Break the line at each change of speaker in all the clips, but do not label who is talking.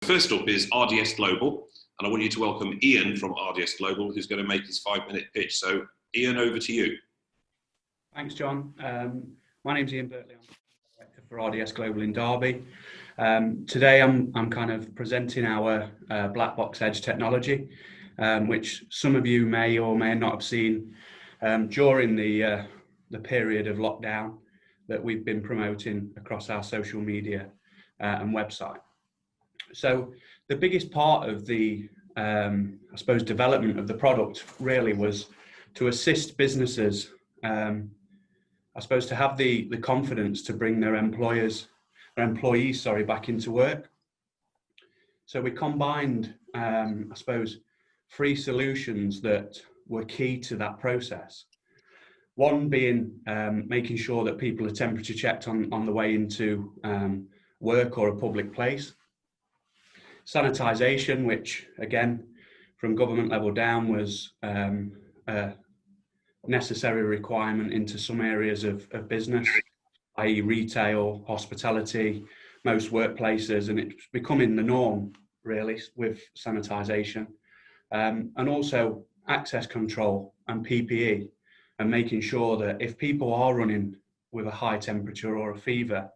First up is RDS Global, and I want you to welcome Ian from RDS Global, who's going to make his 5-minute pitch. So, Ian, over to you.
Thanks, John. My name's Ian Bertley. I'm Director for RDS Global in Derby. Today, I'm kind of presenting our black box edge technology, which some of you may or may not have seen during the period of lockdown that we've been promoting across our social media and website. So the biggest part of the, I suppose, development of the product really was to assist businesses, I suppose, to have the confidence to bring their employees, back into work. So we combined, I suppose, 3 solutions that were key to that process. One being making sure that people are temperature checked on the way into work or a public place. Sanitisation, which again, from government level down, was a necessary requirement into some areas of business, i.e. retail, hospitality, most workplaces, and it's becoming the norm really with sanitisation. And also access control and PPE, and making sure that if people are running with a high temperature or a fever,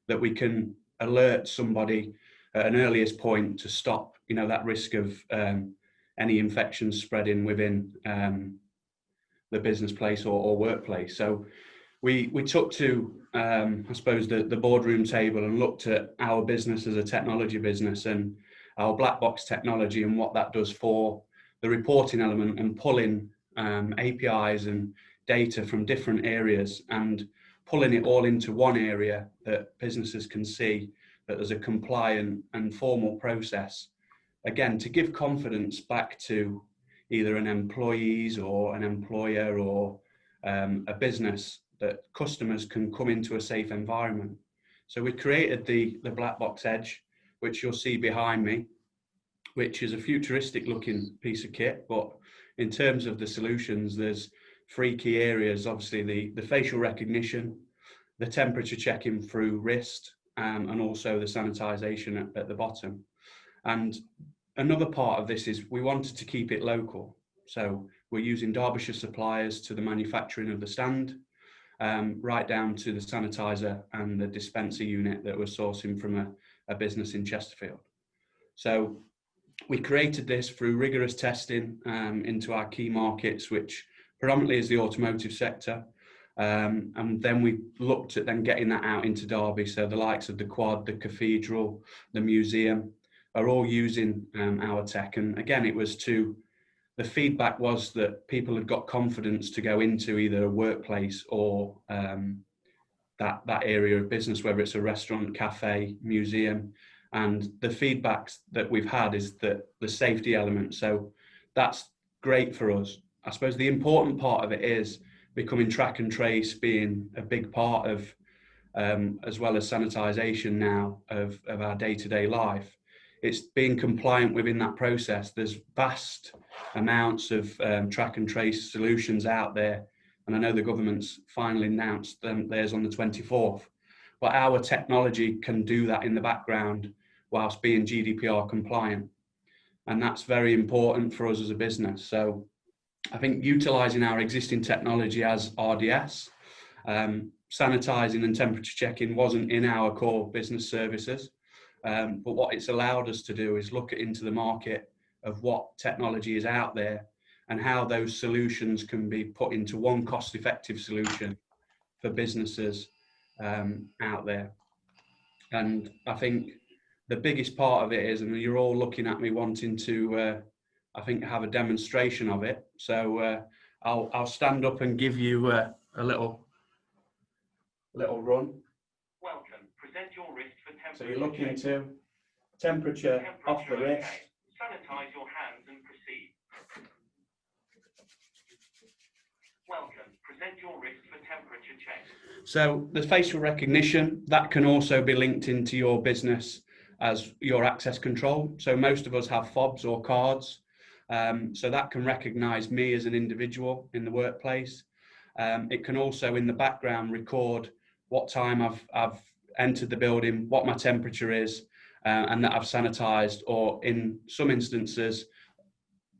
that we can alert somebody at an earliest point to stop, that risk of any infections spreading within the business place or workplace. So we took to, I suppose, the boardroom table and looked at our business as a technology business and our black box technology and what that does for the reporting element and pulling APIs and data from different areas and pulling it all into one area that businesses can see that there's a compliant and formal process, again, to give confidence back to either an employees or an employer or a business that customers can come into a safe environment. So we created the Black Box Edge, which you'll see behind me, which is a futuristic looking piece of kit, but in terms of the solutions, there's 3 key areas, obviously the facial recognition, the temperature checking through wrist, and also the sanitisation at the bottom. And another part of this is we wanted to keep it local. So we're using Derbyshire suppliers to the manufacturing of the stand, right down to the sanitizer and the dispenser unit that we're sourcing from a business in Chesterfield. So we created this through rigorous testing into our key markets, which predominantly is the automotive sector. And then we looked at then getting that out into Derby. So the likes of the Quad, the Cathedral, the Museum are all using our tech. And again, the feedback was that people had got confidence to go into either a workplace or that area of business, whether it's a restaurant, cafe, museum. And the feedback that we've had is that the safety element. So that's great for us. I suppose the important part of it is becoming track and trace being a big part of, as well as sanitisation now, of our day-to-day life. It's being compliant within that process. There's vast amounts of track and trace solutions out there. And I know the government's finally announced theirs on the 24th. But our technology can do that in the background whilst being GDPR compliant. And that's very important for us as a business. So I think utilising our existing technology as RDS, sanitising and temperature checking wasn't in our core business services. But what it's allowed us to do is look into the market of what technology is out there and how those solutions can be put into one cost-effective solution for businesses out there. And I think the biggest part of it is, and you're all looking at me wanting to, I think, have a demonstration of it. So I'll stand up and give you a little run.
Welcome. Present your wrist for temperature.
So you're looking to temperature off the wrist.
Sanitize your hands and proceed. Welcome. Present your wrist for temperature check.
So the facial recognition, that can also be linked into your business as your access control. So most of us have fobs or cards. So that can recognize me as an individual in the workplace. It can also in the background record what time I've entered the building, what my temperature is, and that have sanitised, or in some instances,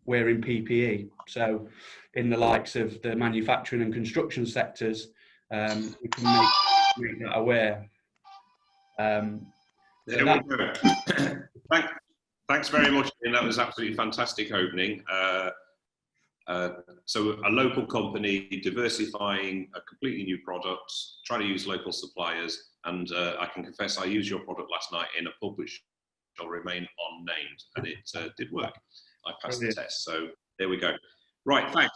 wearing PPE. So in the likes of the manufacturing and construction sectors, we can make that aware.
There we go. Thanks very much, Ian. That was absolutely fantastic opening. So a local company diversifying a completely new product, trying to use local suppliers, and I can confess I used your product last night in a pub which shall remain unnamed, and it did work. I passed the test, so there we go. Right, thanks.